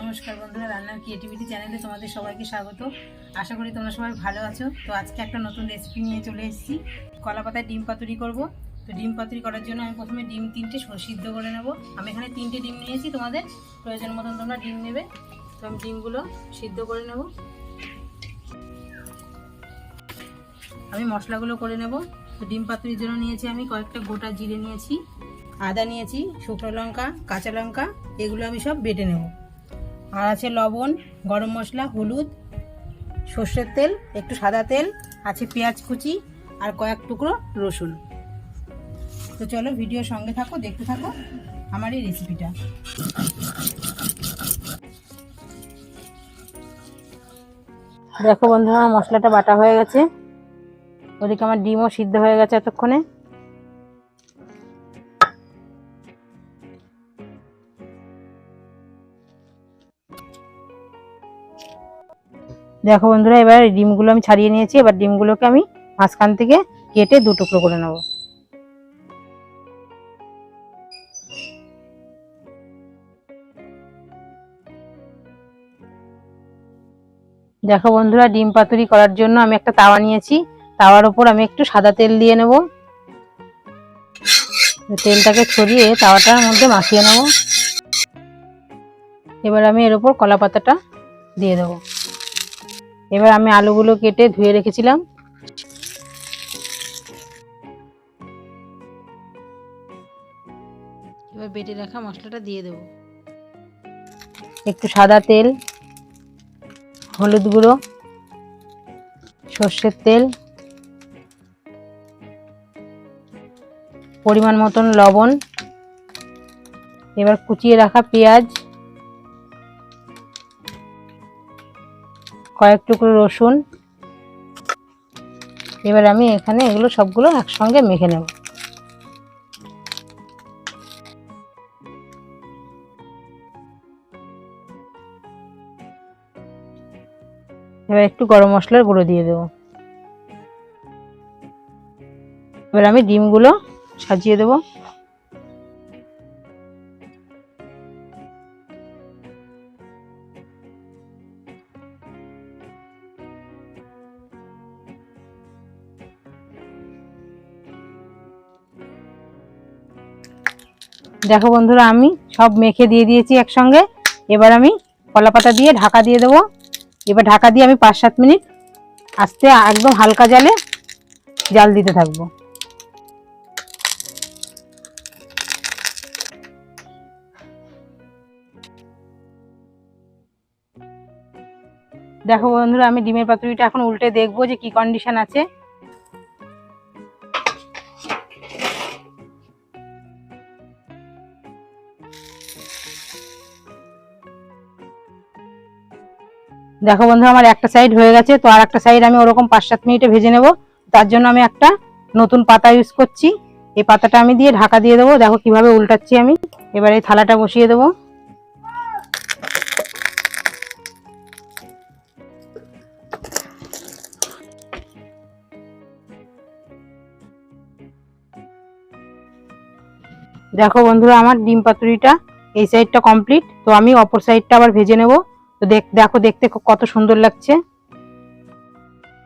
নমস্কার বন্ধুরা, রান্নার ক্রিয়েটিভিটি চ্যানেলে তোমাদের সবাইকে স্বাগত। আশা করি তোমরা সবাই ভালো আছো। তো আজকে একটা নতুন রেসিপি নিয়ে চলে এসেছি। কলা পাতায় ডিম পাতুরি করব। তো ডিম পাতুরি করার জন্য আমি প্রথমে ডিম 3টে সিদ্ধ করে নেব। আমি এখানে 3টে ডিম নিয়েছি, তোমাদের প্রয়োজন মতন তোমরা ডিম নেবে। তো আমি ডিমগুলো সিদ্ধ করে নেব। আমি মশলাগুলো করে নেব। তো ডিম পাতুরির জন্য নিয়েছি আমি কয়েকটা গোটা জিরে নিয়েছি, আদা নিয়েছি, শুকনো লঙ্কা, কাঁচা লঙ্কা, এগুলো আমি সব বেটে নেব। আর আছে লবণ, গরম মশলা, হলুদ, সর্ষের তেল, একটু সাদা তেল, আছে পেঁয়াজ কুচি আর কয়েক টুকরো রসুন। তো চলো ভিডিওর সঙ্গে থাকো, দেখতে থাকো আমার এই রেসিপিটা। দেখো বন্ধুরা, মশলাটা বাটা হয়ে গেছে। ওদিকে আমার ডিমও সিদ্ধ হয়ে গেছে এতক্ষণে। দেখো বন্ধুরা, এবার ডিমগুলো আমি ছাড়িয়ে নিয়েছি। এবার ডিমগুলোকে আমি মাঝখান থেকে কেটে 2 টুকরো করে নেব। দেখো বন্ধুরা, ডিম পাতুরি করার জন্য আমি একটা তাওয়া নিয়েছি। তাওয়ার উপর আমি একটু সাদা তেল দিয়ে নেব। তেলটাকে ছড়িয়ে তাওয়াটার মধ্যে মাখিয়ে নেব। এবার আমি এর উপর কলা পাতাটা দিয়ে দেবো। এবার আমি আলুগুলো কেটে ধুয়ে রেখেছিলাম। এবার বেটে রাখা মশলাটা দিয়ে দেব। একটু সাদা তেল, হলুদ গুঁড়ো, সর্ষের তেল, পরিমাণ মতন লবণ, এবার কুচিয়ে রাখা পেঁয়াজ, কয়েক টুকরো রসুন। এবার আমি এখানে এগুলো সবগুলো একসঙ্গে মেখে নেব। এবার একটু গরম মশলার গুঁড়ো দিয়ে দেব। এবার আমি ডিমগুলো সাজিয়ে দেব। দেখো বন্ধুরা, আমি সব মেখে দিয়ে দিয়েছি একসঙ্গে। এবার আমি কলা পাতা দিয়ে ঢাকা দিয়ে দেবো। এবার ঢাকা দিয়ে আমি 5-7 মিনিট আস্তে একদম হালকা জালে জাল দিতে থাকবো। দেখো বন্ধুরা, আমি ডিমের পাতুরিটা এখন উল্টে দেখবো যে কি কন্ডিশন আছে। দেখো বন্ধুরা, আমার একটা সাইড হয়ে গেছে। তো আর একটা সাইড আমি ওরকম 5-7 মিনিটে ভেজে নেব। তার জন্য আমি একটা নতুন পাতা ইউজ করছি। এই পাতাটা আমি দিয়ে ঢাকা দিয়ে দেবো। দেখো কিভাবে উল্টাচ্ছি আমি। এবার এই থালাটা বসিয়ে দেবো। দেখো বন্ধুরা, আমার ডিম পাতুরিটা এই সাইডটা কমপ্লিট। তো আমি অপর সাইডটা আবার ভেজে নেব। তো দেখো দেখতে কত সুন্দর লাগছে।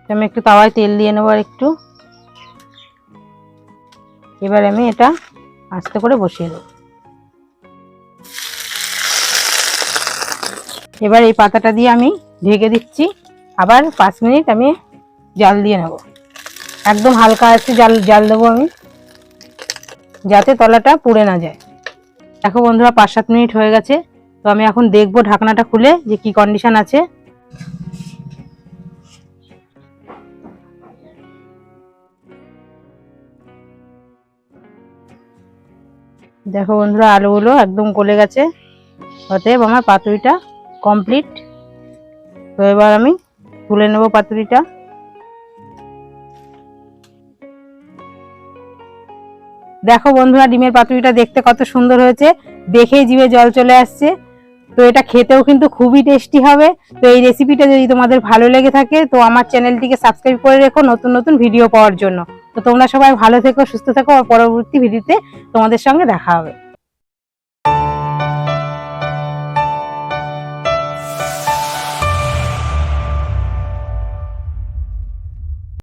আমি একটু তাওয়ায় তেল দিয়ে নেবো আর একটু। এবার আমি এটা আস্তে করে বসিয়ে দেব। এবার এই পাতাটা দিয়ে আমি ঢেকে দিচ্ছি। আবার 5 মিনিট আমি জাল দিয়ে নেব। একদম হালকা আছে জাল দেবো আমি, যাতে তলাটা পুড়ে না যায়। দেখো বন্ধুরা, 5-7 মিনিট হয়ে গেছে। তো আমি এখন দেখবো ঢাকনাটা খুলে যে কি কন্ডিশন আছে। দেখো বন্ধুরা, আলুগুলো একদম গলে গেছে। অতএব আমার পাতুরিটা কমপ্লিট। তো এবার আমি তুলে নেব পাতুরিটা। দেখো বন্ধুরা, ডিমের পাতুরিটা দেখতে কত সুন্দর হয়েছে, দেখেই জিভে জল চলে আসছে। তো এটা খেতেও কিন্তু খুবই টেস্টি হবে। তো এই রেসিপিটা যদি তোমাদের ভালো লেগে থাকে তো আমার চ্যানেলটিকে সাবস্ক্রাইব করে রেখো নতুন নতুন ভিডিও পাওয়ার জন্য। তো তোমরা সবাই ভালো থেকো, সুস্থ থেকো। আর পরবর্তী ভিডিওতে তোমাদের সঙ্গে দেখা হবে।